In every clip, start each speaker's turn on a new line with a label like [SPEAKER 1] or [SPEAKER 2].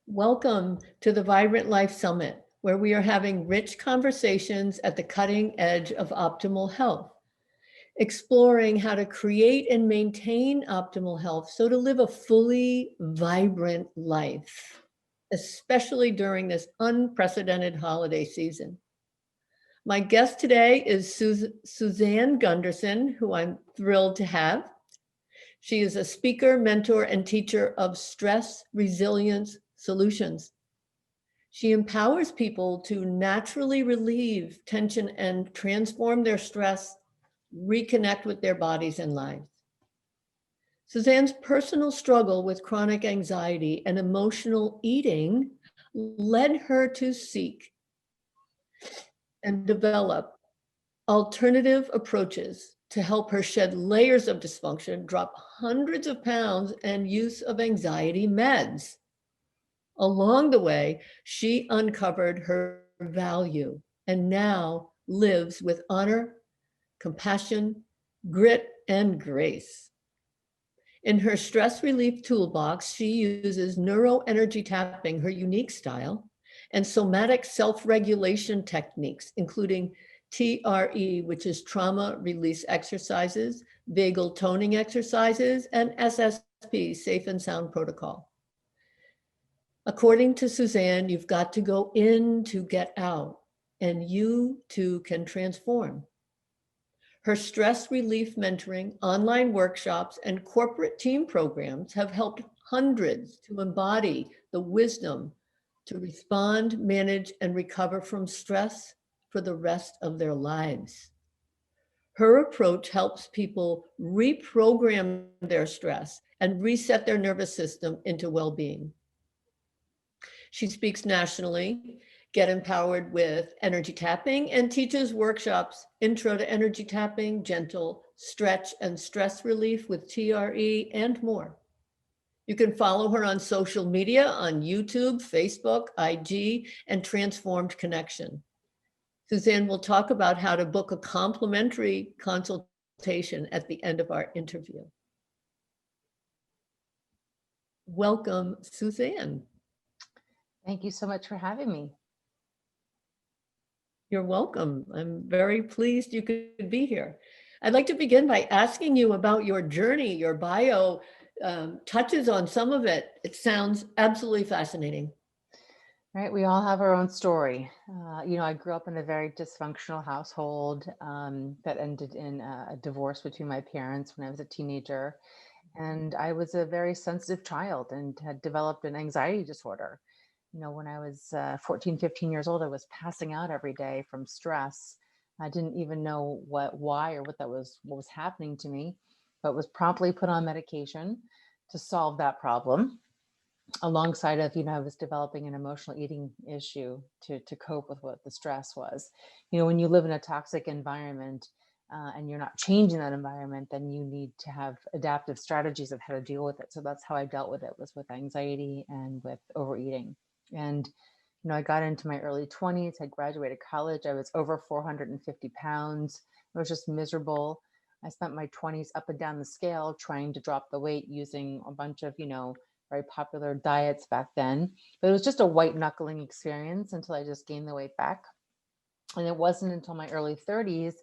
[SPEAKER 1] Welcome to the Vibrant Life Summit, where we are having rich conversations at the cutting edge of optimal health, exploring how to create and maintain optimal health so to live a fully vibrant life, especially during this unprecedented holiday season. My guest today is Suzanne Gunderson, who I'm thrilled to have. She is a speaker, mentor, and teacher of stress resilience solutions. She empowers people to naturally relieve tension and transform their stress, reconnect with their bodies and lives. Suzanne's personal struggle with chronic anxiety and emotional eating led her to seek and develop alternative approaches to help her shed layers of dysfunction, drop hundreds of pounds, and use of anxiety meds. Along the way, she uncovered her value and now lives with honor, compassion, grit, and grace. In her stress relief toolbox, she uses neuro energy tapping, her unique style, and somatic self-regulation techniques, including TRE, which is trauma release exercises, vagal toning exercises, and SSP, safe and sound protocol. According to Suzanne, you've got to go in to get out, and you too can transform. Her stress relief mentoring, online workshops, and corporate team programs have helped hundreds to embody the wisdom to respond, manage, and recover from stress for the rest of their lives. Her approach helps people reprogram their stress and reset their nervous system into well-being. She speaks nationally, Get Empowered with Energy Tapping, and teaches workshops, Intro to Energy Tapping, Gentle Stretch and Stress Relief with TRE, and more. You can follow her on social media on YouTube, Facebook, IG, and Transformed Connection. Suzanne will talk about how to book a complimentary consultation at the end of our interview. Welcome, Suzanne.
[SPEAKER 2] Thank you so much for having me.
[SPEAKER 1] You're welcome. I'm very pleased you could be here. I'd like to begin by asking you about your journey. Your bio touches on some of it. It sounds absolutely fascinating.
[SPEAKER 2] Right, we all have our own story. I grew up in a very dysfunctional household that ended in a divorce between my parents when I was a teenager. And I was a very sensitive child and had developed an anxiety disorder. When I was 14, 15 years old, I was passing out every day from stress. I didn't even know why or what was happening to me, but was promptly put on medication to solve that problem. Alongside of, I was developing an emotional eating issue to cope with what the stress was. When you live in a toxic environment and you're not changing that environment, then you need to have adaptive strategies of how to deal with it. So that's how I dealt with it, was with anxiety and with overeating. And, I got into my early 20s, I graduated college, I was over 450 pounds. I was just miserable. I spent my 20s up and down the scale trying to drop the weight using a bunch of, very popular diets back then. But it was just a white knuckling experience until I just gained the weight back. And it wasn't until my early 30s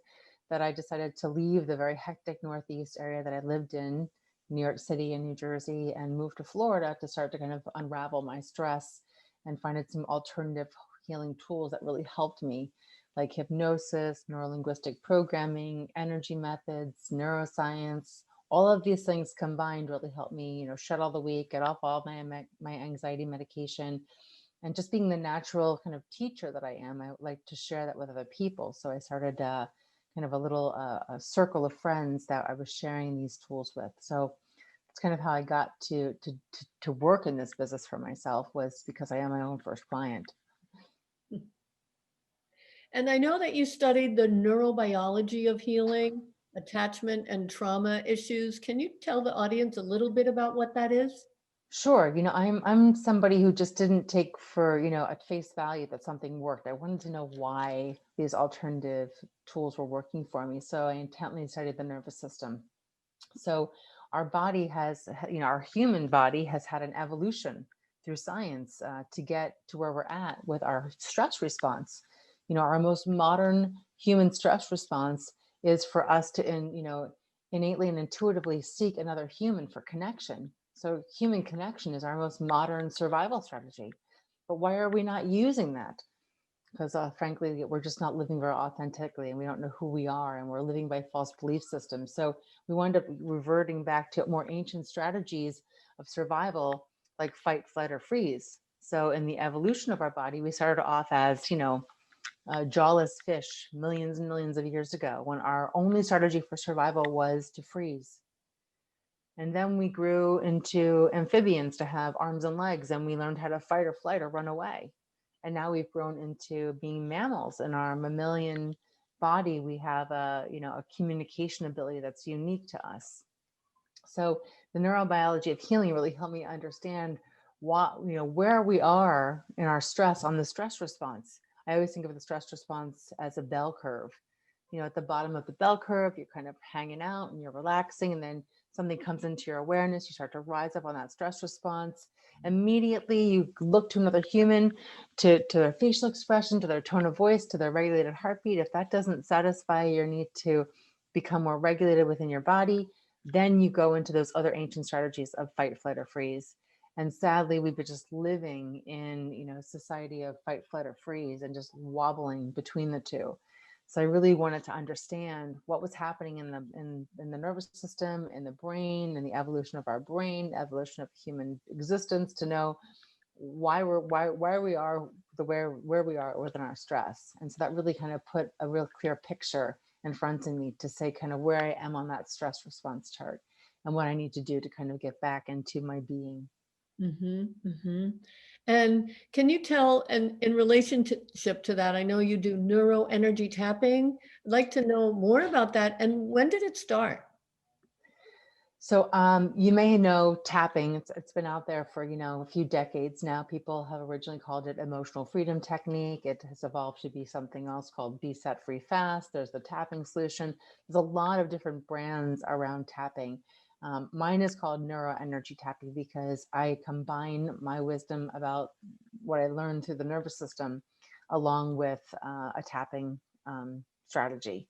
[SPEAKER 2] that I decided to leave the very hectic Northeast area that I lived in, New York City and New Jersey, and move to Florida to start to kind of unravel my stress and find some alternative healing tools that really helped me, like hypnosis, neurolinguistic programming, energy methods, neuroscience. All of these things combined really helped me, shed all the weight, get off all my anxiety medication. And just being the natural kind of teacher that I am, I would like to share that with other people. So I started kind of a little a circle of friends that I was sharing these tools with. So it's kind of how I got to work in this business for myself, was because I am my own first client.
[SPEAKER 1] And I know that you studied the neurobiology of healing, attachment and trauma issues. Can you tell the audience a little bit about what that is?
[SPEAKER 2] Sure. I'm somebody who just didn't take for, at face value that something worked. I wanted to know why these alternative tools were working for me. So I intently studied the nervous system. So our body has, our human body has had an evolution through science to get to where we're at with our stress response. Our most modern human stress response is for us to, innately and intuitively seek another human for connection. So human connection is our most modern survival strategy. But why are we not using that? Because frankly, we're just not living very authentically, and we don't know who we are, and we're living by false belief systems. So we wind up reverting back to more ancient strategies of survival, like fight, flight, or freeze. So in the evolution of our body, we started off as, jawless fish millions and millions of years ago, when our only strategy for survival was to freeze. And then we grew into amphibians to have arms and legs, and we learned how to fight or flight or run away. And now we've grown into being mammals. In our mammalian body, we have a communication ability that's unique to us. So the neurobiology of healing really helped me understand where we are in our stress on the stress response. I always think of the stress response as a bell curve. At the bottom of the bell curve, you're kind of hanging out and you're relaxing, and then something comes into your awareness, you start to rise up on that stress response. Immediately you look to another human, to their facial expression, to their tone of voice, to their regulated heartbeat. If that doesn't satisfy your need to become more regulated within your body, then you go into those other ancient strategies of fight, flight, or freeze. And sadly, we've been just living in a society of fight, flight, or freeze, and just wobbling between the two. So I really wanted to understand what was happening in the nervous system, in the brain, in the evolution of our brain, evolution of human existence, to know why we are where we are within our stress. And so that really kind of put a real clear picture in front of me to say kind of where I am on that stress response chart and what I need to do to kind of get back into my being.
[SPEAKER 1] And can you tell, and in relationship to that, I know you do neuro energy tapping. I'd like to know more about that. And when did it start?
[SPEAKER 2] So you may know tapping. It's been out there for a few decades now. People have originally called it emotional freedom technique. It has evolved to be something else called Be Set Free Fast. There's the tapping solution. There's a lot of different brands around tapping. Mine is called Neuro Energy Tapping because I combine my wisdom about what I learned through the nervous system along with a tapping strategy.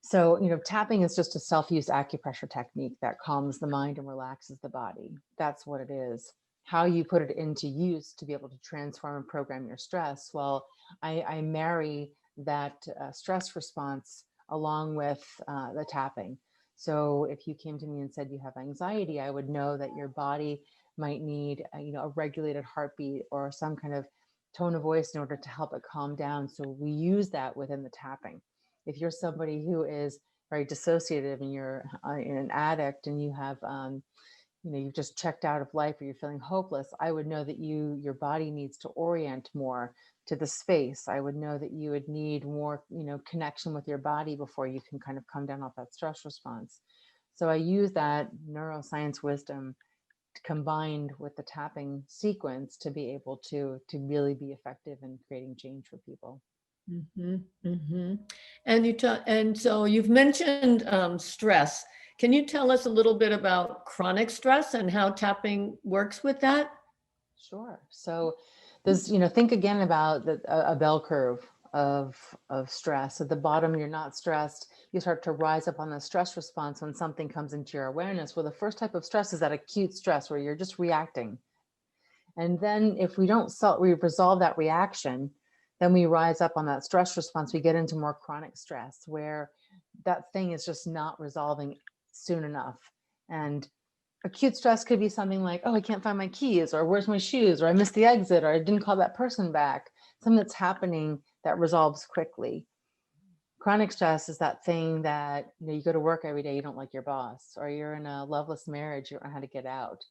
[SPEAKER 2] So, tapping is just a self-use acupressure technique that calms the mind and relaxes the body. That's what it is. How you put it into use to be able to transform and program your stress. Well, I marry that stress response along with the tapping. So if you came to me and said you have anxiety, I would know that your body might need, a regulated heartbeat or some kind of tone of voice in order to help it calm down. So we use that within the tapping. If you're somebody who is very dissociative and you're an addict and you have, you've just checked out of life or you're feeling hopeless, I would know that your body needs to orient more to the space. I would know that you would need more, connection with your body before you can kind of come down off that stress response. So I use that neuroscience wisdom combined with the tapping sequence to be able to really be effective in creating change for people.
[SPEAKER 1] And so you've mentioned stress. Can you tell us a little bit about chronic stress and how tapping works with that?
[SPEAKER 2] Sure. So there's, think again about a bell curve of stress. At the bottom, you're not stressed. You start to rise up on the stress response when something comes into your awareness. Well, the first type of stress is that acute stress where you're just reacting. And then if we don't we resolve that reaction, then we rise up on that stress response. We get into more chronic stress where that thing is just not resolving soon enough. And acute stress could be something like, oh, I can't find my keys, or where's my shoes, or I missed the exit, or I didn't call that person back. Something that's happening that resolves quickly. Chronic stress is that thing that, you go to work every day, you don't like your boss, or you're in a loveless marriage, you don't know how to get out.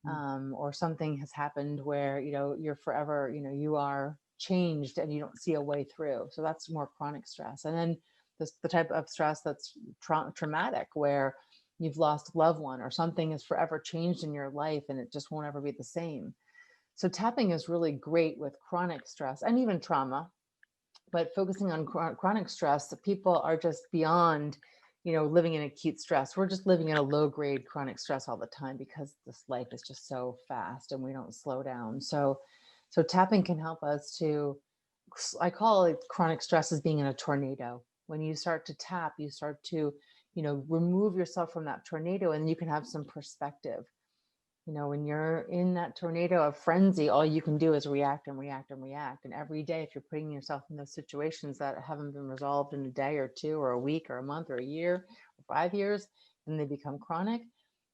[SPEAKER 2] Or something has happened where, you're forever, you are changed and you don't see a way through. So that's more chronic stress. And then the type of stress that's traumatic, where you've lost a loved one or something is forever changed in your life and it just won't ever be the same. So tapping is really great with chronic stress and even trauma, but focusing on chronic stress, people are just beyond living in acute stress. We're just living in a low grade chronic stress all the time because this life is just so fast and we don't slow down. So tapping can help us to, I call it chronic stress as being in a tornado. When you start to tap, you start to, remove yourself from that tornado, and you can have some perspective. When you're in that tornado of frenzy, all you can do is react and react and react. And every day, if you're putting yourself in those situations that haven't been resolved in a day or two or a week or a month or a year or 5 years, and they become chronic,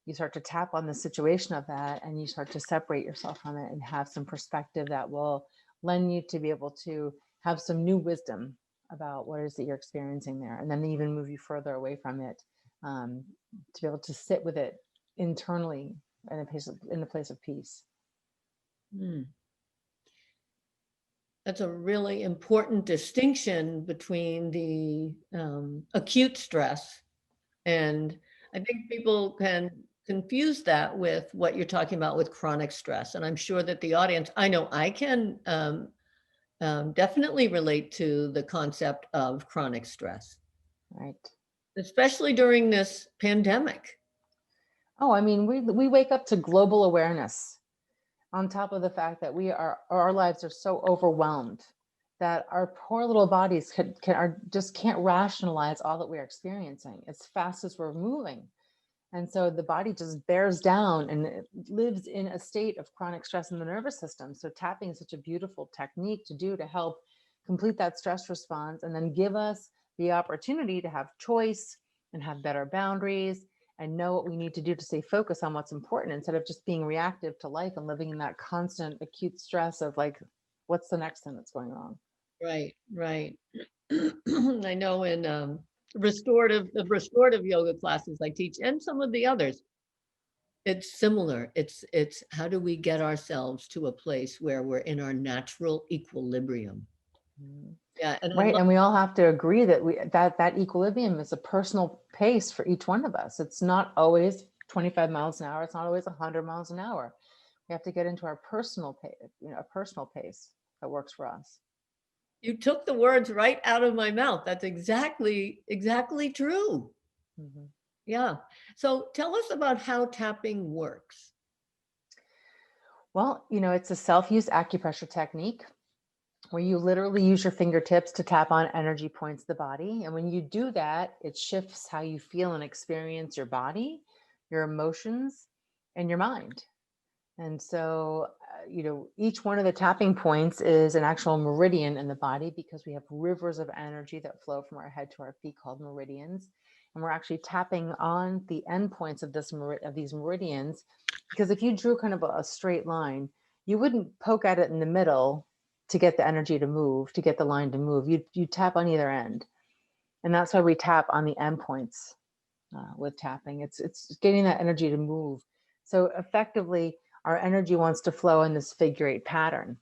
[SPEAKER 2] you start to tap on the situation of that, and you start to separate yourself from it and have some perspective that will lend you to be able to have some new wisdom about what it is that you're experiencing there, and then even move you further away from it, to be able to sit with it internally in a place of peace.
[SPEAKER 1] Hmm. That's a really important distinction between the acute stress. And I think people can confuse that with what you're talking about with chronic stress. And I'm sure that the audience, I know I can definitely relate to the concept of chronic stress,
[SPEAKER 2] Right.
[SPEAKER 1] especially during this pandemic.
[SPEAKER 2] Oh, I mean, we wake up to global awareness on top of the fact that our lives are so overwhelmed that our poor little bodies just can't rationalize all that we're experiencing as fast as we're moving. And so the body just bears down and it lives in a state of chronic stress in the nervous system. So tapping is such a beautiful technique to do to help complete that stress response and then give us the opportunity to have choice and have better boundaries and know what we need to do to stay focused on what's important instead of just being reactive to life and living in that constant acute stress of like, what's the next thing that's going wrong?
[SPEAKER 1] Right, right. I know in the restorative yoga classes I teach and some of the others, it's similar. It's how do we get ourselves to a place where we're in our natural equilibrium?
[SPEAKER 2] Mhm.
[SPEAKER 1] Yeah, and I
[SPEAKER 2] Right.
[SPEAKER 1] love
[SPEAKER 2] And we all have to agree that that equilibrium is a personal pace for each one of us. It's not always 25 miles an hour. It's not always 100 miles an hour. We have to get into our personal pace, a personal pace that works for us.
[SPEAKER 1] you took the words right out of my mouth. That's exactly true.
[SPEAKER 2] Mhm.
[SPEAKER 1] Yeah. So tell us about how tapping works.
[SPEAKER 2] Well, it's a self-use acupressure technique where you literally use your fingertips to tap on energy points of the body. And when you do that, it shifts how you feel and experience your body, your emotions, and your mind. And so, each one of the tapping points is an actual meridian in the body because we have rivers of energy that flow from our head to our feet called meridians. And we're actually tapping on the endpoints of these meridians because if you drew kind of a straight line, you wouldn't poke at it in the middle to get the energy to move, to get the line to move. You tap on either end. And that's why we tap on the endpoints with tapping. It's getting that energy to move. So effectively, our energy wants to flow in this figure eight pattern.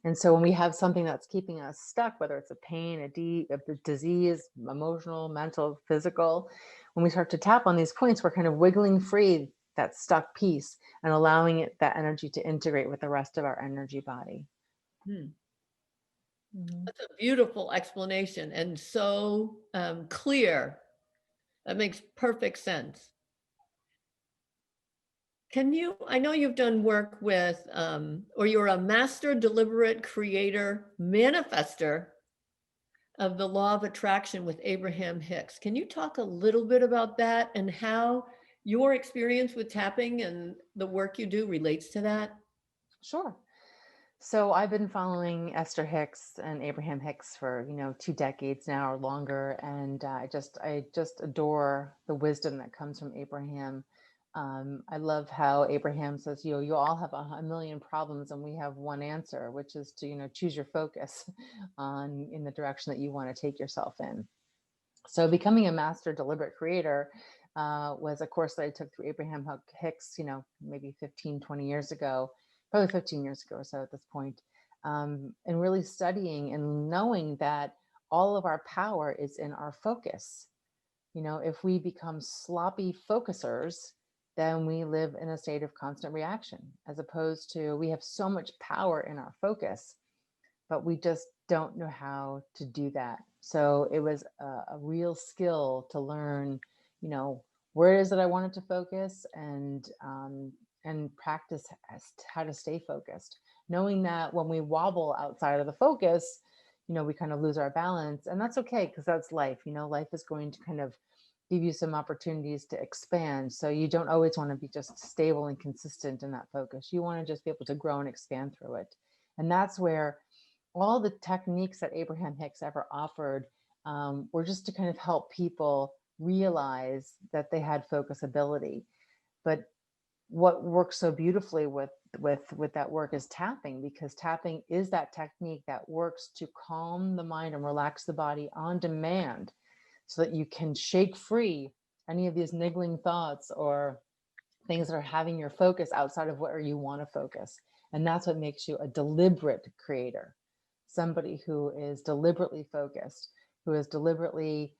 [SPEAKER 2] And so when we have something that's keeping us stuck, whether it's a pain, a disease, emotional, mental, physical, when we start to tap on these points, we're kind of wiggling free that stuck piece and allowing that energy to integrate with the rest of our energy body.
[SPEAKER 1] Hmm.
[SPEAKER 2] Mhm.
[SPEAKER 1] That's a beautiful explanation and so clear. That makes perfect sense. I know you've done work with, or you're a master deliberate creator manifester of the law of attraction with Abraham Hicks. Can you talk a little bit about that and how your experience with tapping and the work you do relates to that?
[SPEAKER 2] Sure. So I've been following Esther Hicks and Abraham Hicks for 2 decades now or longer, and I just adore the wisdom that comes from Abraham. I love how Abraham says, you all have a million problems, and we have one answer, which is to choose your focus on in the direction that you want to take yourself in. So becoming a master deliberate creator was a course that I took through Abraham Hicks, maybe 15, 20 years ago, probably 15 years ago or so at this point, and really studying and knowing that all of our power is in our focus. If we become sloppy focusers, then we live in a state of constant reaction, as opposed to we have so much power in our focus, but we just don't know how to do that. So it was a real skill to learn, you know, where is it I wanted to focus, and practice how to stay focused, knowing that when we wobble outside of the focus, you know, we kind of lose our balance, and that's okay because that's life. You know, life is going to kind of give you some opportunities to expand. So you don't always want to be just stable and consistent in that focus. You want to just be able to grow and expand through it. And that's where all the techniques that Abraham Hicks ever offered were just to kind of help people realize that they had focus ability. But what works so beautifully with that work is tapping, because tapping is that technique that works to calm the mind and relax the body on demand, so that you can shake free any of these niggling thoughts or things that are having your focus outside of where you want to focus. And that's what makes you a deliberate creator, somebody who is deliberately focused, who is deliberately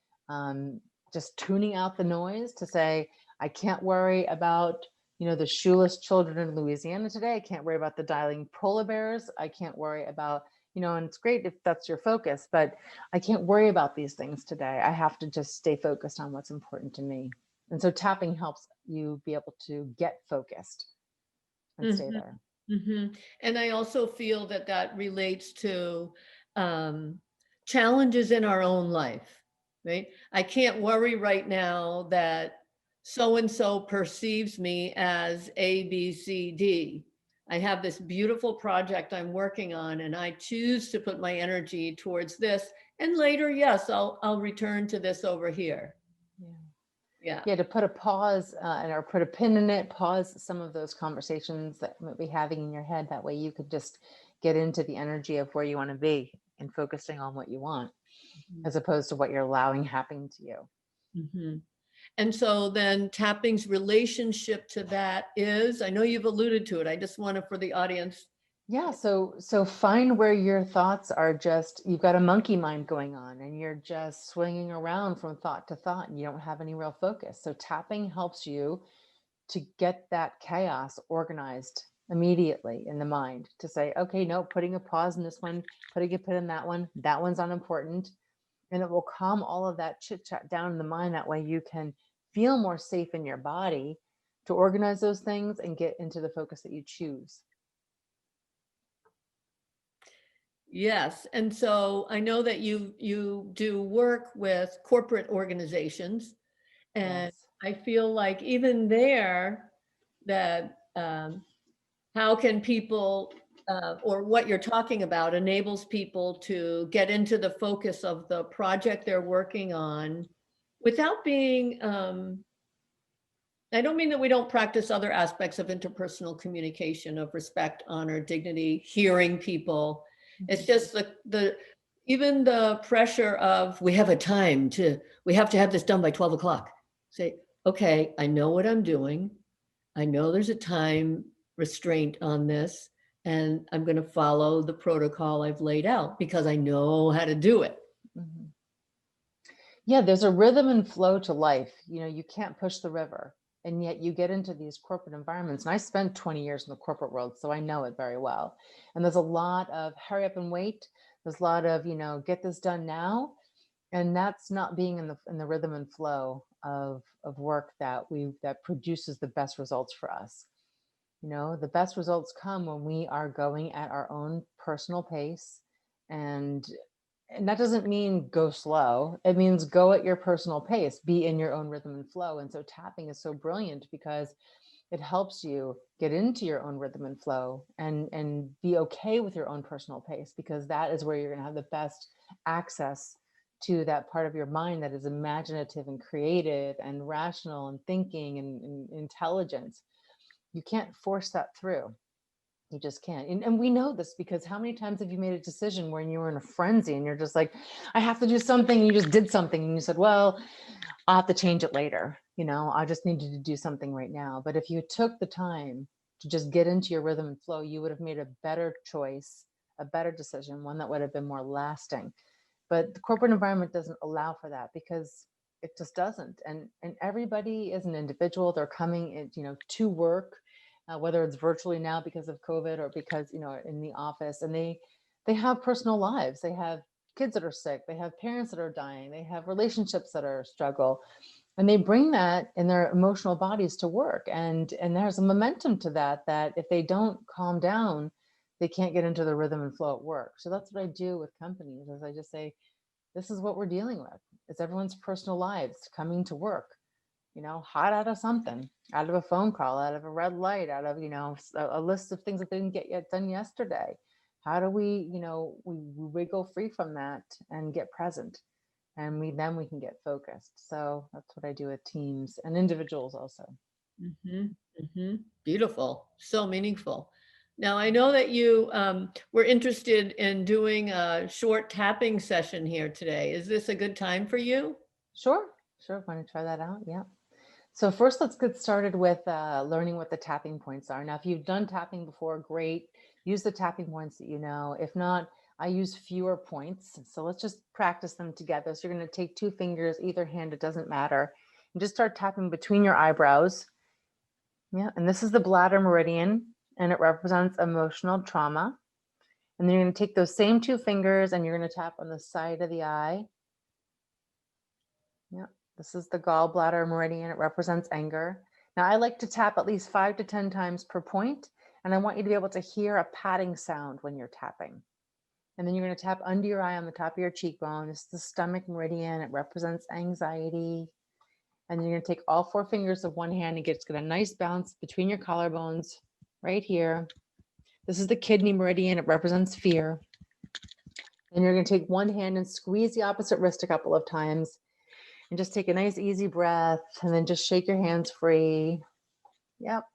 [SPEAKER 2] just tuning out the noise to say, I can't worry about, you know, the shoeless children in Louisiana today. I can't worry about the dying polar bears. I can't worry about, you know, and it's great if that's your focus, but I can't worry about these things today. I have to just stay focused on what's important to me. And so tapping helps you be able to get focused and stay
[SPEAKER 1] Mhm,
[SPEAKER 2] there.
[SPEAKER 1] mhm. And I also feel that that relates to um, challenges in our own life, right? I can't worry right now that so and so perceives me as A, B, C, D. I have this beautiful project I'm working on, and I choose to put my energy towards this. And later, yes, I'll return to this over here.
[SPEAKER 2] Yeah.
[SPEAKER 1] Yeah.
[SPEAKER 2] Yeah, to put a pause and or put a pin in it, pause some of those conversations that you might be having in your head. That way you could just get into the energy of where you want to be and focusing on what you want, as opposed to what you're allowing happening to you.
[SPEAKER 1] Mhm. And so then tapping's relationship to that is, I know you've alluded to it. I just want to, for the audience.
[SPEAKER 2] Yeah, so find where your thoughts are just, you've got a monkey mind going on and you're just swinging around from thought to thought and you don't have any real focus. So tapping helps you to get that chaos organized immediately in the mind, to say, okay, no, putting a pause in this one, putting a pin in that one's unimportant. And it will calm all of that chit chat down in the mind. That way you can feel more safe in your body to organize those things and get into the focus that you choose.
[SPEAKER 1] Yes. And so I know that you do work with corporate organizations, and
[SPEAKER 2] Yes.
[SPEAKER 1] I feel like even there that how can people or what you're talking about enables people to get into the focus of the project they're working on without being I don't mean that we don't practice other aspects of interpersonal communication, of respect, honor, dignity, hearing people. It's
[SPEAKER 2] Mhm.
[SPEAKER 1] just the even the pressure of we have a time to, we have to have this done by 12 o'clock. Say, okay, I know what I'm doing. I know there's a time restraint on this, and I'm going to follow the protocol I've laid out because I know how to do it.
[SPEAKER 2] Mhm. Yeah, there's a rhythm and flow to life. You know, you can't push the river. And yet you get into these corporate environments. And I spent 20 years in the corporate world, so I know it very well. And there's a lot of hurry up and wait. There's a lot of, you know, get this done now. And that's not being in the rhythm and flow of work that produces the best results for us. You know, the best results come when we are going at our own personal pace, and that doesn't mean go slow. It means go at your personal pace, be in your own rhythm and flow. And so tapping is so brilliant because it helps you get into your own rhythm and flow and be okay with your own personal pace, because that is where you're going to have the best access to that part of your mind that is imaginative and creative and rational and thinking and intelligent. You can't force that through. You just can't. And we know this because how many times have you made a decision when you were in a frenzy and you're just like, I have to do something. And you just did something and you said, well, I'll have to change it later. You know, I just needed to do something right now. But if you took the time to just get into your rhythm and flow, you would have made a better choice, a better decision, one that would have been more lasting. But the corporate environment doesn't allow for that because it just doesn't. And everybody is an individual. They're coming in, you know, to work, whether it's virtually now because of COVID or because, you know, in the office, and they have personal lives. They have kids that are sick. They have parents that are dying. They have relationships that are struggle. And they bring that in their emotional bodies to work. And there's a momentum to that, that if they don't calm down, they can't get into the rhythm and flow at work. So that's what I do with companies, is I just say, this is what we're dealing with. It's everyone's personal lives coming to work, hot out of something, out of a phone call, out of a red light, out of, a list of things that they didn't get yet done yesterday. How do we, we wiggle free from that and get present? And then we can get focused. So that's what I do with teams and individuals also.
[SPEAKER 1] Beautiful. So meaningful. Now, I know that you were interested in doing a short tapping session here today. Is this a good time for you?
[SPEAKER 2] Sure. Want to try that out? Yeah. So first, let's get started with learning what the tapping points are. Now, if you've done tapping before, great. Use the tapping points that you know. If not, I use fewer points. So let's just practice them together. So you're going to take 2 fingers, either hand, it doesn't matter, and just start tapping between your eyebrows. Yeah, and this is the bladder meridian, and it represents emotional trauma. And then you're going to take those same 2 fingers and you're going to tap on the side of the eye. Yeah, this is the gallbladder meridian. It represents anger. Now, I like to tap at least 5 to 10 times per point, and I want you to be able to hear a patting sound when you're tapping. And then you're going to tap under your eye on the top of your cheekbone. This is the stomach meridian. It represents anxiety. And you're going to take all 4 fingers of one hand and get a nice bounce between your collarbones right here. This is the kidney meridian. It represents fear. And you're going to take one hand and squeeze the opposite wrist a couple of times. And just take a nice easy breath and then just shake your hands free. Yep.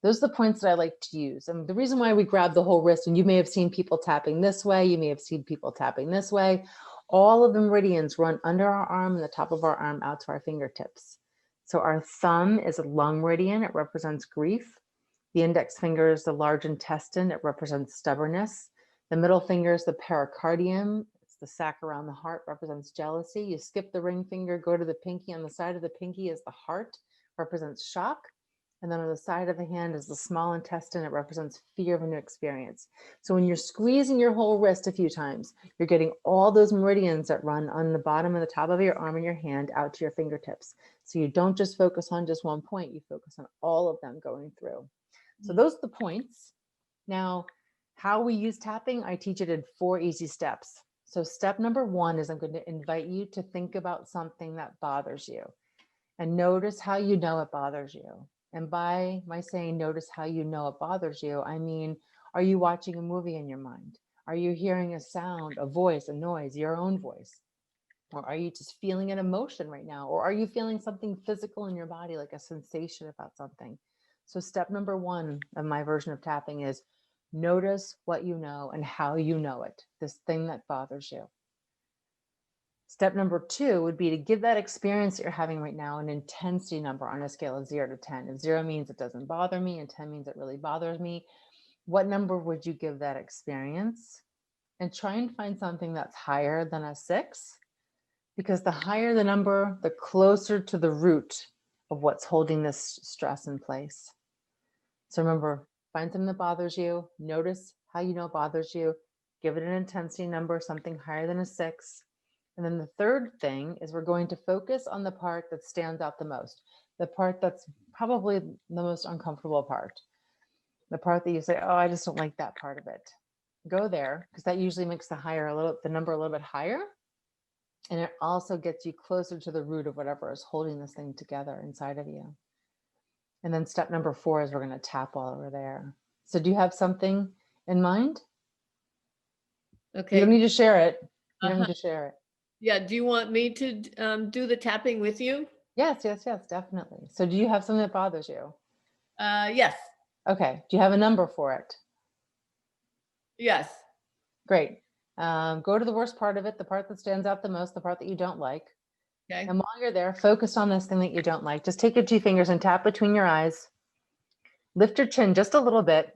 [SPEAKER 2] Those are the points that I like to use. And the reason why we grab the whole wrist, and you may have seen people tapping this way, you may have seen people tapping this way. All of the meridians run under our arm and the top of our arm out to our fingertips. So our thumb is a lung meridian. It represents grief. The index finger is the large intestine. It represents stubbornness. The middle finger is the pericardium. The sac around the heart, represents jealousy. You skip the ring finger, go to the pinky. On the side of the pinky is the heart, represents shock. And then on the side of the hand is the small intestine. It represents fear of a new experience. So when you're squeezing your whole wrist a few times, you're getting all those meridians that run on the bottom and the top of your arm and your hand out to your fingertips. So you don't just focus on just one point, you focus on all of them going through. So those are the points. Now, how we use tapping, I teach it in 4 easy steps. So step number 1 is I'm going to invite you to think about something that bothers you and notice how you know it bothers you. And by my saying notice how you know it bothers you, I mean, are you watching a movie in your mind? Are you hearing a sound, a voice, a noise, your own voice? Or are you just feeling an emotion right now? Or are you feeling something physical in your body, like a sensation about something? So step number 1 of my version of tapping is notice what you know and how you know it, this thing that bothers you. Step number 2 would be to give that experience that you're having right now an intensity number on a scale of 0 to 10. If 0 means it doesn't bother me and 10 means it really bothers me, what number would you give that experience? And try and find something that's higher than a 6, because the higher the number, the closer to the root of what's holding this stress in place. So remember, find something that bothers you, notice how you know it bothers you, give it an intensity number, something higher than a 6. And then the third thing is we're going to focus on the part that stands out the most, the part that's probably the most uncomfortable part, the part that you say, oh, I just don't like that part of it. Go there, because that usually makes the number a little bit higher. And it also gets you closer to the root of whatever is holding this thing together inside of you. And then step number 4 is we're going to tap all over there. So do you have something in mind?
[SPEAKER 1] Okay.
[SPEAKER 2] You don't need to share it. You don't need to share it.
[SPEAKER 1] Yeah. Do you want me to do the tapping with you?
[SPEAKER 2] Yes, definitely. So do you have something that bothers you?
[SPEAKER 1] Yes.
[SPEAKER 2] Okay. Do you have a number for it?
[SPEAKER 1] Yes.
[SPEAKER 2] Great. Go to the worst part of it, the part that stands out the most, the part that you don't like.
[SPEAKER 1] Okay.
[SPEAKER 2] And while you're there, focus on this thing that you don't like. Just take your 2 fingers and tap between your eyes. Lift your chin just a little bit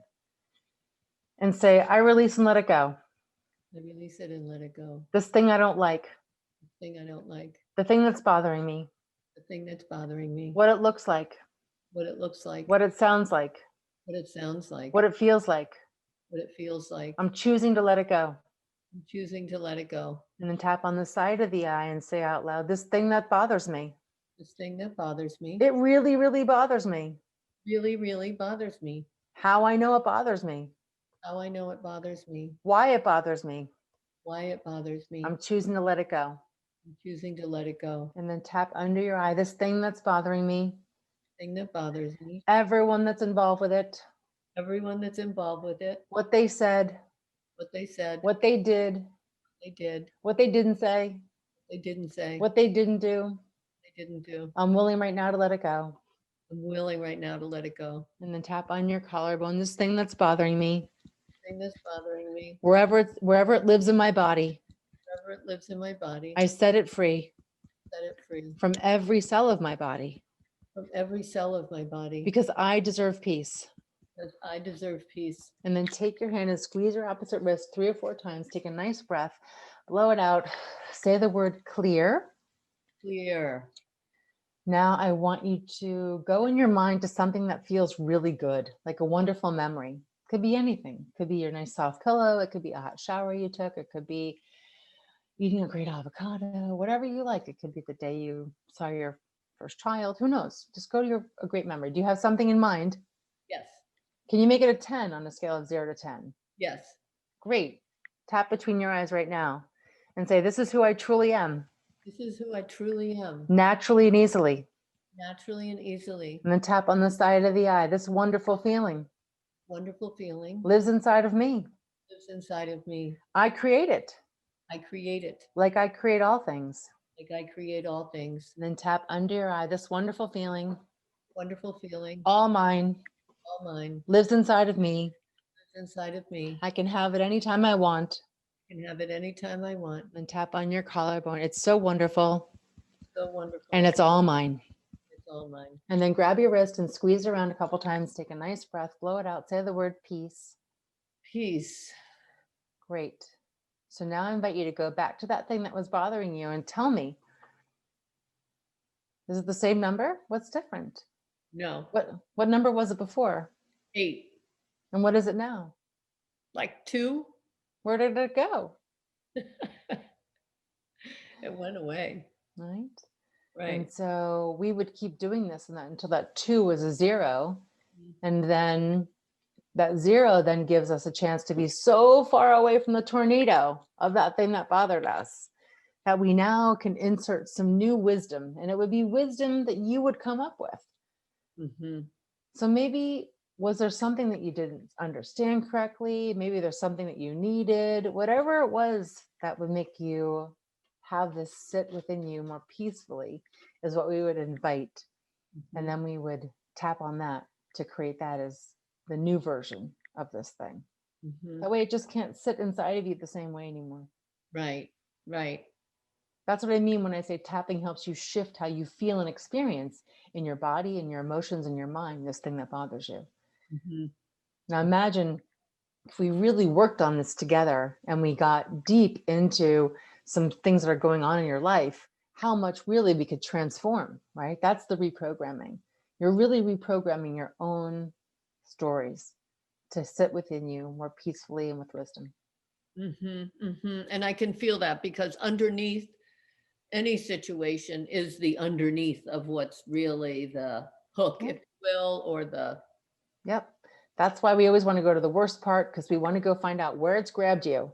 [SPEAKER 2] and say, I release and let it go.
[SPEAKER 1] I release it and let it go.
[SPEAKER 2] This thing I don't like.
[SPEAKER 1] The thing I don't like.
[SPEAKER 2] The thing that's bothering me.
[SPEAKER 1] The thing that's bothering me.
[SPEAKER 2] What it looks like.
[SPEAKER 1] What it looks like.
[SPEAKER 2] What it sounds like.
[SPEAKER 1] What it sounds like.
[SPEAKER 2] What it feels like.
[SPEAKER 1] What it feels like.
[SPEAKER 2] I'm choosing to let it go.
[SPEAKER 1] I'm choosing to let it go.
[SPEAKER 2] And then tap on the side of the eye and say out loud, this thing that bothers me.
[SPEAKER 1] This thing that bothers me
[SPEAKER 2] It really, really bothers me.
[SPEAKER 1] really, really bothers me.
[SPEAKER 2] How I know it bothers me.
[SPEAKER 1] How I know it bothers me.
[SPEAKER 2] Why it bothers me.
[SPEAKER 1] Why it bothers me.
[SPEAKER 2] I'm choosing to let it go.
[SPEAKER 1] I'm choosing to let it go.
[SPEAKER 2] And then tap under your eye, this thing that's bothering me.
[SPEAKER 1] Thing that bothers me.
[SPEAKER 2] Everyone that's involved with it.
[SPEAKER 1] Everyone that's involved with it.
[SPEAKER 2] What they said.
[SPEAKER 1] What they said.
[SPEAKER 2] What they did.
[SPEAKER 1] They did.
[SPEAKER 2] What they didn't say.
[SPEAKER 1] They didn't say.
[SPEAKER 2] What they didn't do.
[SPEAKER 1] They didn't do.
[SPEAKER 2] I'm willing right now to let it go.
[SPEAKER 1] I'm willing right now to let it go.
[SPEAKER 2] And then tap on your collarbone, this thing that's bothering me.
[SPEAKER 1] Thing that's bothering me.
[SPEAKER 2] Wherever it lives in my body.
[SPEAKER 1] Wherever it lives in my body.
[SPEAKER 2] I set it free.
[SPEAKER 1] Set it free.
[SPEAKER 2] From every cell of my body.
[SPEAKER 1] From every cell of my body.
[SPEAKER 2] Because I deserve peace.
[SPEAKER 1] Because I deserve peace.
[SPEAKER 2] And then take your hand and squeeze your opposite wrist 3 or 4 times. Take a nice breath, blow it out. Say the word clear.
[SPEAKER 1] Clear.
[SPEAKER 2] Now I want you to go in your mind to something that feels really good, like a wonderful memory. Could be anything. Could be your nice soft pillow. It could be a hot shower you took. It could be eating a great avocado, whatever you like. It could be the day you saw your first child. Who knows? Just go to a great memory. Do you have something in mind?
[SPEAKER 1] Yes.
[SPEAKER 2] Can you make it a 10 on a scale of 0 to 10?
[SPEAKER 1] Yes.
[SPEAKER 2] Great. Tap between your eyes right now and say, this is who I truly am.
[SPEAKER 1] This is who I truly am.
[SPEAKER 2] Naturally and easily.
[SPEAKER 1] Naturally and easily.
[SPEAKER 2] And then tap on the side of the eye. This wonderful feeling.
[SPEAKER 1] Wonderful feeling.
[SPEAKER 2] Lives inside of me.
[SPEAKER 1] Lives inside of me.
[SPEAKER 2] I create it.
[SPEAKER 1] I create it.
[SPEAKER 2] Like I create all things.
[SPEAKER 1] Like I create all things.
[SPEAKER 2] And then tap under your eye. This wonderful feeling.
[SPEAKER 1] Wonderful feeling.
[SPEAKER 2] All mine.
[SPEAKER 1] All mine.
[SPEAKER 2] Lives inside of me.
[SPEAKER 1] Lives inside of me.
[SPEAKER 2] I can have it anytime I want.
[SPEAKER 1] I can have it anytime I want.
[SPEAKER 2] And tap on your collarbone. It's so wonderful.
[SPEAKER 1] So wonderful.
[SPEAKER 2] And it's all mine.
[SPEAKER 1] It's all mine.
[SPEAKER 2] And then grab your wrist and squeeze around a couple times. Take a nice breath, blow it out. Say the word peace.
[SPEAKER 1] Peace.
[SPEAKER 2] Great. So now I invite you to go back to that thing that was bothering you and tell me, is it the same number? What's different?
[SPEAKER 1] No.
[SPEAKER 2] What number was it before?
[SPEAKER 1] 8.
[SPEAKER 2] And what is it now?
[SPEAKER 1] Like 2.
[SPEAKER 2] Where did it go?
[SPEAKER 1] It went away.
[SPEAKER 2] Right.
[SPEAKER 1] Right.
[SPEAKER 2] And so we would keep doing this and that until that 2 was a 0. And then that 0 then gives us a chance to be so far away from the tornado of that thing that bothered us that we now can insert some new wisdom, and it would be wisdom that you would come up with.
[SPEAKER 1] Mm-hmm.
[SPEAKER 2] So maybe was there something that you didn't understand correctly? Maybe there's something that you needed, whatever it was that would make you have this sit within you more peacefully is what we would invite.
[SPEAKER 1] Mm-hmm.
[SPEAKER 2] And then we would tap on that to create that as the new version of this thing.
[SPEAKER 1] Mm-hmm.
[SPEAKER 2] That way it just can't sit inside of you the same way anymore.
[SPEAKER 1] Right. Right.
[SPEAKER 2] That's what I mean when I say tapping helps you shift how you feel and experience in your body and your emotions and your mind, this thing that bothers you.
[SPEAKER 1] Mm-hmm.
[SPEAKER 2] Now imagine if we really worked on this together and we got deep into some things that are going on in your life, how much really we could transform, right? That's the reprogramming. You're really reprogramming your own stories to sit within you more peacefully and with wisdom.
[SPEAKER 1] Mm-hmm. Mm-hmm. And I can feel that because underneath any situation is the underneath of what's really the hook, if you will, or the...
[SPEAKER 2] Yep. That's why we always want to go to the worst part, because we want to go find out where it's grabbed you.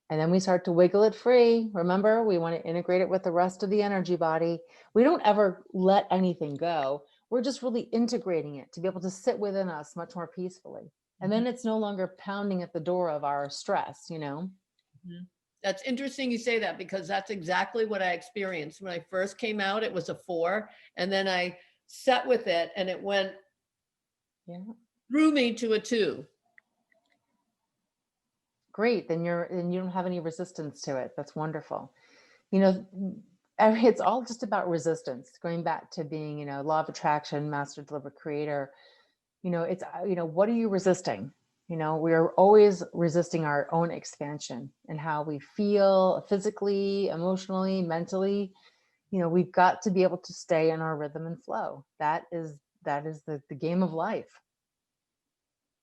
[SPEAKER 2] And then we start to wiggle it free. Remember, we want to integrate it with the rest of the energy body. We don't ever let anything go. We're just really integrating it to be able to sit within us much more peacefully. And then it's no longer pounding at the door of our stress, you know?
[SPEAKER 1] Mm-hmm. That's interesting you say that, because that's exactly what I experienced. When I first came out, it was a 4. And then I sat with it and it went through me to a 2.
[SPEAKER 2] Great. Then you don't have any resistance to it. That's wonderful. You know, it's all just about resistance. Going back to being, you know, law of attraction, master, deliberate creator. You know, it's, you know, what are you resisting? You know, we're always resisting our own expansion and how we feel physically, emotionally, mentally. You know, we've got to be able to stay in our rhythm and flow. That is the game of life.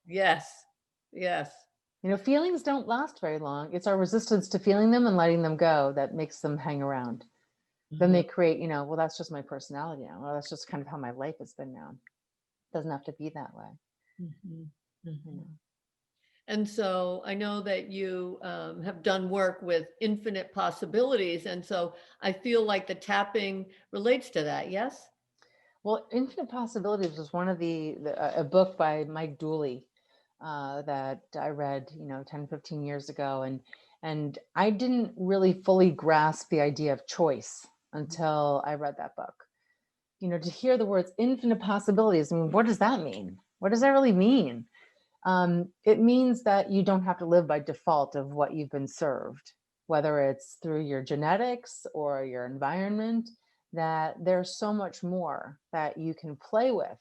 [SPEAKER 1] Yes. Yes.
[SPEAKER 2] Feelings don't last very long. It's our resistance to feeling them and letting them go that makes them hang around. Then
[SPEAKER 1] Mhm,
[SPEAKER 2] they create, well, that's just my personality now. Well, that's just kind of how my life has been now. It doesn't have to be that way.
[SPEAKER 1] mhm,
[SPEAKER 2] You
[SPEAKER 1] mhm.
[SPEAKER 2] know.
[SPEAKER 1] And so I know that you have done work with infinite possibilities. And so I feel like the tapping relates to that. Yes?
[SPEAKER 2] Well, Infinite Possibilities was one of a book by Mike Dooley that I read, 10, 15 years ago. And I didn't really fully grasp the idea of choice until I read that book. To hear the words infinite possibilities, I mean, what does that mean? What does that really mean? It means that you don't have to live by default of what you've been served, whether it's through your genetics or your environment, that there's so much more that you can play with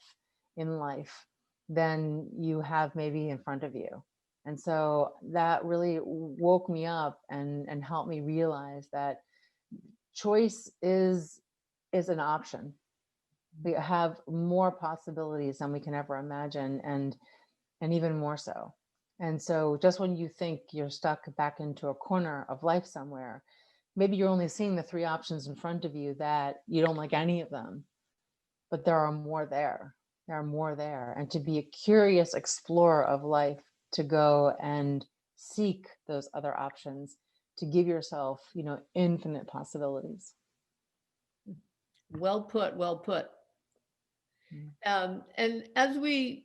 [SPEAKER 2] in life than you have maybe in front of you. And so that really woke me up and helped me realize that choice is an option. We have more possibilities than we can ever imagine, and even more so. And so just when you think you're stuck back into a corner of life somewhere, maybe you're only seeing the three options in front of you that you don't like any of them, but there are more there. There are more there. And to be a curious explorer of life, to go and seek those other options, to give yourself, infinite possibilities.
[SPEAKER 1] Well put, well put.
[SPEAKER 2] Mm.
[SPEAKER 1] And as we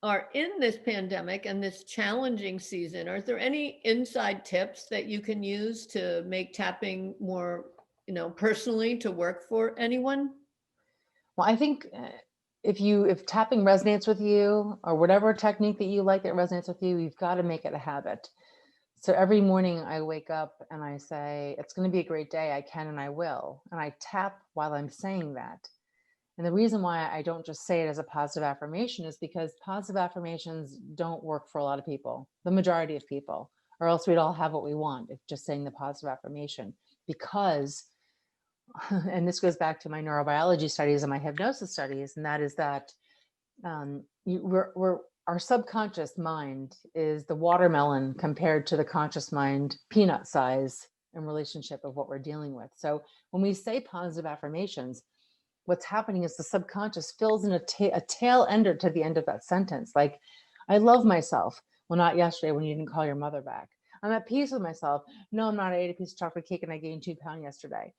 [SPEAKER 1] are in this pandemic and this challenging season, are there any inside tips that you can use to make tapping more, personally to work for anyone?
[SPEAKER 2] Well, I think if tapping resonates with you, or whatever technique that you like that resonates with you, you've got to make it a habit. So every morning I wake up and I say, it's going to be a great day. I can and I will. And I tap while I'm saying that. And the reason why I don't just say it as a positive affirmation is because positive affirmations don't work for a lot of people, the majority of people, or else we'd all have what we want if just saying the positive affirmation. Because, and this goes back to my neurobiology studies and my hypnosis studies, and that is that our subconscious mind is the watermelon compared to the conscious mind, peanut size in relationship of what we're dealing with. So when we say positive affirmations, what's happening is the subconscious fills in a tail ender to the end of that sentence. Like, I love myself. Well, not yesterday when you didn't call your mother back. I'm at peace with myself. No, I'm not. I ate a piece of chocolate cake and I gained 2 pounds yesterday.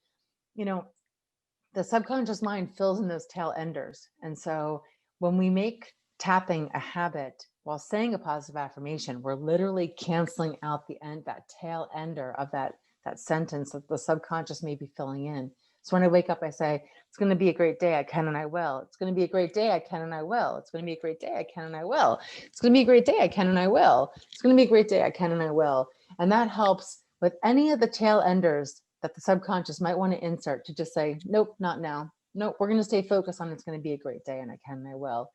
[SPEAKER 2] You know, the subconscious mind fills in those tail enders. And so when we make tapping a habit while saying a positive affirmation, we're literally canceling out the end, that tail ender of that sentence that the subconscious may be filling in. So when I wake up, I say, it's going to be a great day. I can and I will. It's going to be a great day. I can and I will. It's going to be a great day. I can and I will. It's going to be a great day. I can and I will. It's going to be a great day. I can and I will. And that helps with any of the tail enders that the subconscious might want to insert, to just say, nope, not now. Nope, we're going to stay focused on it's going to be a great day and I can and I will.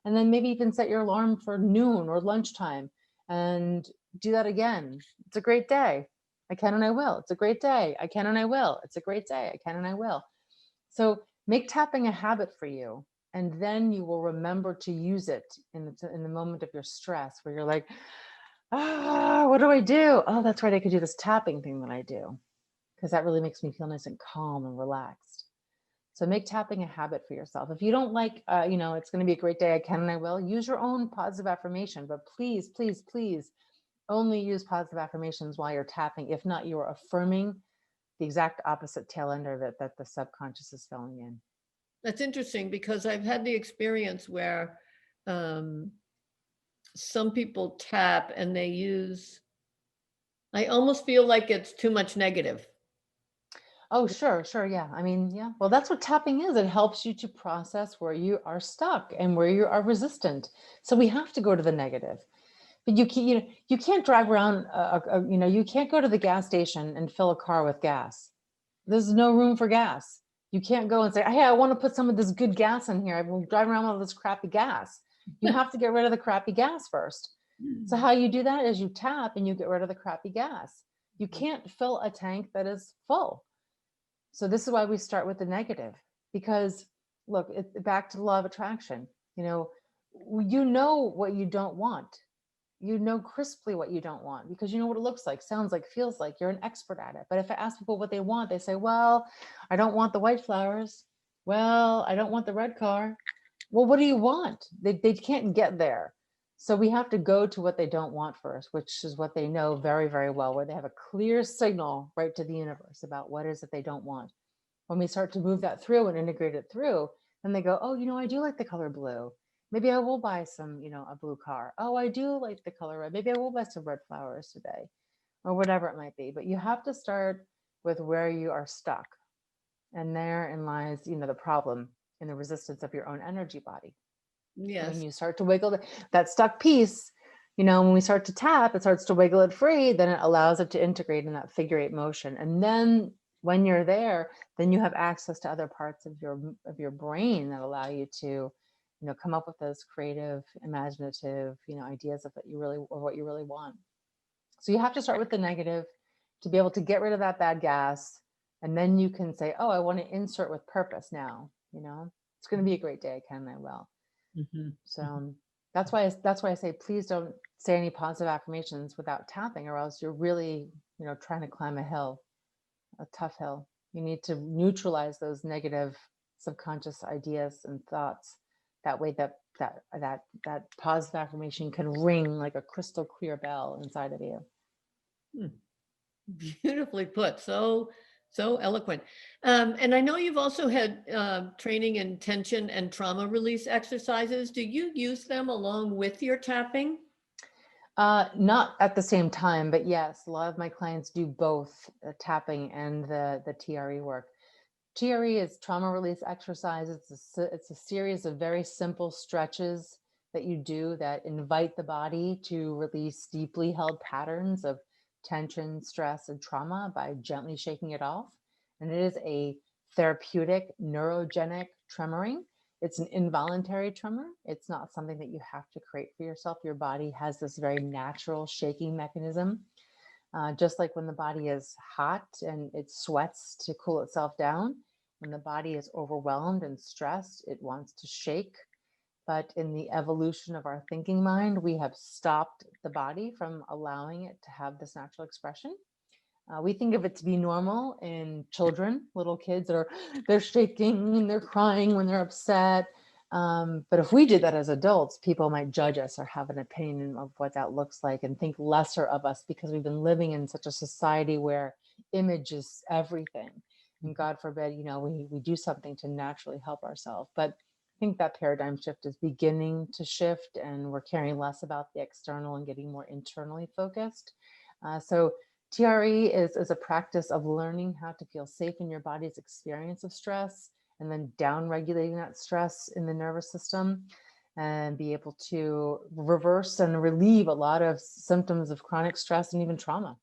[SPEAKER 2] And then maybe even set your alarm for noon or lunchtime and do that again. It's a great day. I can and I will. It's a great day. I can and I will. It's a great day. I can and I will. So make tapping a habit for you. And then you will remember to use it in the moment of your stress where you're like, what do I do? Oh, that's right. I could do this tapping thing that I do, because that really makes me feel nice and calm and relaxed. So make tapping a habit for yourself. If you don't like, it's going to be a great day, I can and I will, use your own positive affirmation. But please, please, please only use positive affirmations while you're tapping. If not, you are affirming the exact opposite tail end of it that the subconscious is filling in.
[SPEAKER 1] That's interesting because I've had the experience where um, some people tap and they use, I almost feel like it's too much negative.
[SPEAKER 2] Oh, sure, sure. Yeah. I mean, yeah. Well, that's what tapping is. It helps you to process where you are stuck and where you are resistant. So we have to go to the negative. But you can't drive around, you can't go to the gas station and fill a car with gas. There's no room for gas. You can't go and say, hey, I want to put some of this good gas in here. I've been driving around with all this crappy gas. You have to get rid of the crappy gas first. So how you do that is you tap and you get rid of the crappy gas. You can't fill a tank that is full. So this is why we start with the negative, because look, back to the law of attraction, you know what you don't want. you know crisply what you don't want because you know what it looks like, sounds like, feels like. You're an expert at it. But if I ask people what they want, they say, well, I don't want the white flowers. Well, I don't want the red car. Well, what do you want? They can't get there. So we have to go to what they don't want first, which is what they know very, very well, where they have a clear signal right to the universe about what is it they don't want. When we start to move that through and integrate it through, then they go, oh, I do like the color blue. Maybe I will buy some, a blue car. Oh, I do like the color red. Maybe I will buy some red flowers today, or whatever it might be. But you have to start with where you are stuck. And therein lies, the problem in the resistance of your own energy body.
[SPEAKER 1] Yes.
[SPEAKER 2] When you start to wiggle that stuck piece, when we start to tap, it starts to wiggle it free, then it allows it to integrate in that figure 8 motion. And then when you're there, then you have access to other parts of your brain that allow you to, come up with those creative, imaginative, ideas of what you really want. So you have to start with the negative to be able to get rid of that bad gas. And then you can say, oh, I want to insert with purpose now. It's going to be a great day. I can, I will.
[SPEAKER 1] Mm-hmm.
[SPEAKER 2] So that's why I say, please don't say any positive affirmations without tapping, or else you're really, trying to climb a tough hill. You need to neutralize those negative subconscious ideas and thoughts. That way that positive affirmation can ring like a crystal clear bell inside of you.
[SPEAKER 1] Beautifully put. So eloquent. And I know you've also had training in tension and trauma release exercises. Do you use them along with your tapping?
[SPEAKER 2] Not at the same time, but yes, a lot of my clients do both tapping and the TRE work. TRE is trauma release exercise. It's a series of very simple stretches that you do that invite the body to release deeply held patterns of tension, stress, and trauma by gently shaking it off. And it is a therapeutic neurogenic tremoring. It's an involuntary tremor. It's not something that you have to create for yourself. Your body has this very natural shaking mechanism. Just like when the body is hot and it sweats to cool itself down, when the body is overwhelmed and stressed, it wants to shake. But in the evolution of our thinking mind, we have stopped the body from allowing it to have this natural expression. We think of it to be normal in children, little kids they're shaking and they're crying when they're upset. But if we did that as adults, people might judge us or have an opinion of what that looks like and think lesser of us because we've been living in such a society where image is everything. And God forbid, we do something to naturally help ourselves. But I think that paradigm shift is beginning to shift, and we're caring less about the external and getting more internally focused. So TRE is a practice of learning how to feel safe in your body's experience of stress, and then down regulating that stress in the nervous system, and be able to reverse and relieve a lot of symptoms of chronic stress and even trauma.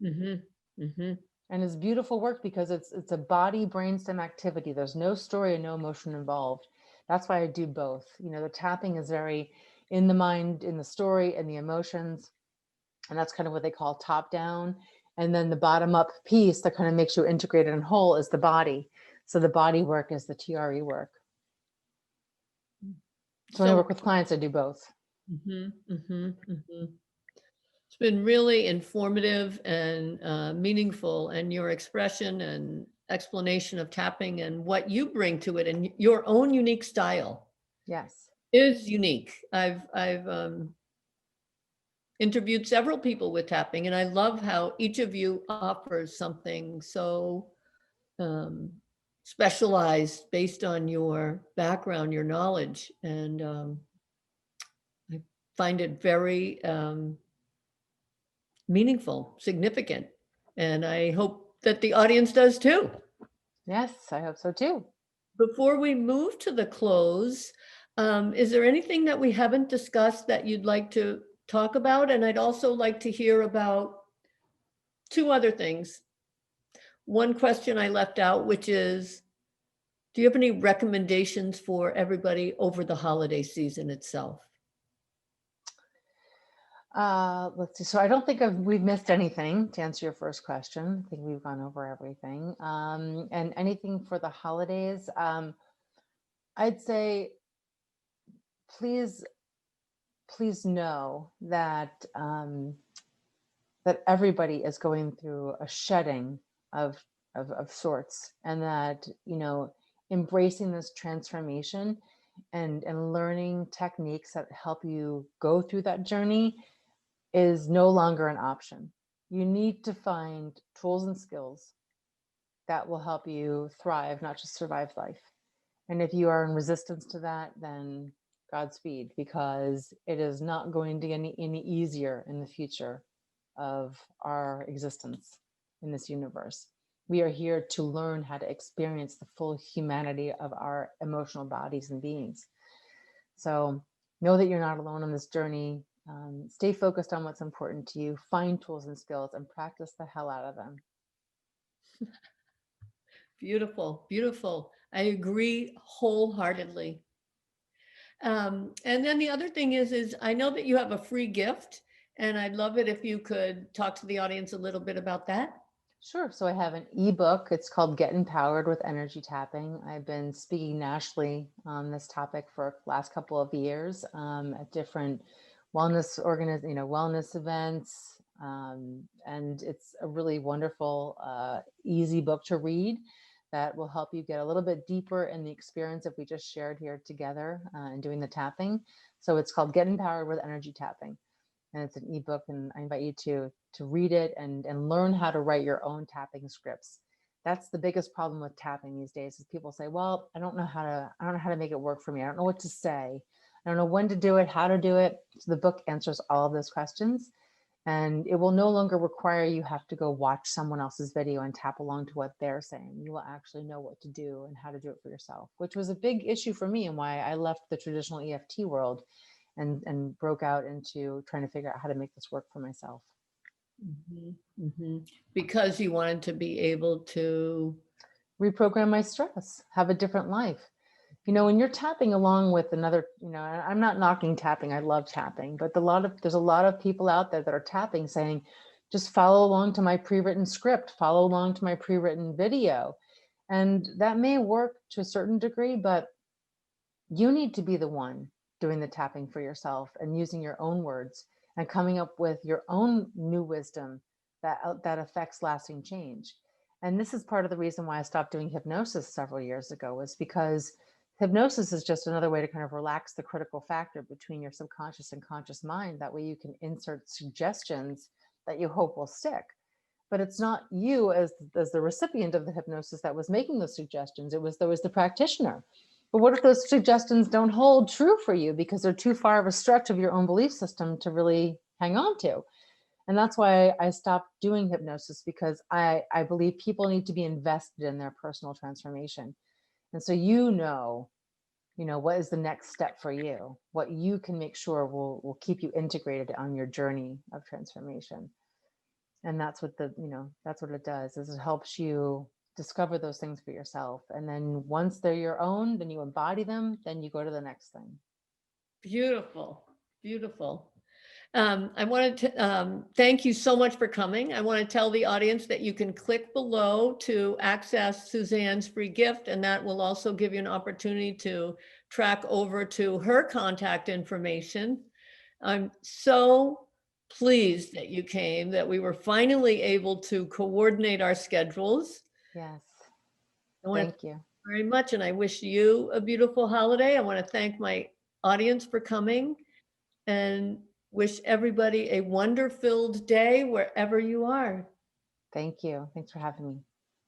[SPEAKER 1] Mm-hmm. Mm-hmm.
[SPEAKER 2] And it's beautiful work because it's a body brainstem activity. There's no story and no emotion involved. That's why I do both. The tapping is very in the mind, in the story, and the emotions. And that's kind of what they call top down. And then the bottom up piece that kind of makes you integrated and whole is the body. So the body work is the TRE work. So when I work with clients, I do both.
[SPEAKER 1] Mm-hmm, mm-hmm, mm-hmm. It's been really informative and meaningful, and your expression and explanation of tapping and what you bring to it and your own unique style.
[SPEAKER 2] Yes.
[SPEAKER 1] Is unique. I've interviewed several people with tapping, and I love how each of you offers something so specialized based on your background, your knowledge, and I find it very meaningful, significant, and I hope that the audience does too.
[SPEAKER 2] Yes, I hope so too.
[SPEAKER 1] Before we move to the close, is there anything that we haven't discussed that you'd like to talk about? And I'd also like to hear about two other things. One question I left out, which is, do you have any recommendations for everybody over the holiday season itself?
[SPEAKER 2] Let's see. So I don't think we've missed anything to answer your first question. I think we've gone over everything. And anything for the holidays, I'd say, please please know that that everybody is going through a shedding of of sorts, and that, you know, embracing this transformation and learning techniques that help you go through that journey is no longer an option. You need to find tools and skills that will help you thrive, not just survive life. And if you are in resistance to that, then Godspeed, because it is not going to get any easier in the future of our existence in this universe. We are here to learn how to experience the full humanity of our emotional bodies and beings. So know that you're not alone on this journey. Stay focused on what's important to you, find tools and skills, and practice the hell out of them.
[SPEAKER 1] Beautiful, beautiful. I agree wholeheartedly. And then the other thing is I know that you have a free gift, and I'd love it if you could talk to the audience a little bit about that.
[SPEAKER 2] Sure. So I have an ebook. It's called Get Empowered with Energy Tapping. I've been speaking nationally on this topic for the last couple of years at different wellness events. And it's a really wonderful, easy book to read that will help you get a little bit deeper in the experience that we just shared here together and doing the tapping. So it's called Get Empowered with Energy Tapping. And it's an ebook, and I invite you to read it and learn how to write your own tapping scripts. That's the biggest problem with tapping these days is people say, well, I don't know how to make it work for me. I don't know what to say. I don't know when to do it, how to do it. So the book answers all of those questions, and it will no longer require you have to go watch someone else's video and tap along to what they're saying. You will actually know what to do and how to do it for yourself, which was a big issue for me and why I left the traditional EFT world and broke out into trying to figure out how to make this work for myself.
[SPEAKER 1] Because you wanted to be able to
[SPEAKER 2] reprogram my stress, have a different life. You know, when you're tapping along with another, you know, I'm not knocking tapping, I love tapping, but there's a lot of people out there that are tapping saying, just follow along to my pre-written script, follow along to my pre-written video. And that may work to a certain degree, but you need to be the one doing the tapping for yourself and using your own words and coming up with your own new wisdom that affects lasting change. And this is part of the reason why I stopped doing hypnosis several years ago, was because hypnosis is just another way to kind of relax the critical factor between your subconscious and conscious mind. That way you can insert suggestions that you hope will stick. But it's not you as the recipient of the hypnosis that was making those suggestions. There was the practitioner. But what if those suggestions don't hold true for you because they're too far of a stretch of your own belief system to really hang on to? And that's why I stopped doing hypnosis, because I believe people need to be invested in their personal transformation. And so, you know, what is the next step for you, what you can make sure will keep you integrated on your journey of transformation. And that's what that's what it does, is it helps you discover those things for yourself. And then once they're your own, then you embody them, then you go to the next thing.
[SPEAKER 1] Beautiful, beautiful. I wanted to thank you so much for coming. I want to tell the audience that you can click below to access Suzanne's free gift, and that will also give you an opportunity to track over to her contact information. I'm so pleased that you came, that we were finally able to coordinate our schedules.
[SPEAKER 2] Yes.
[SPEAKER 1] Thank you very much, and I wish you a beautiful holiday. I want to thank my audience for coming, and wish everybody a wonder-filled day wherever you are.
[SPEAKER 2] Thank you. Thanks for having me.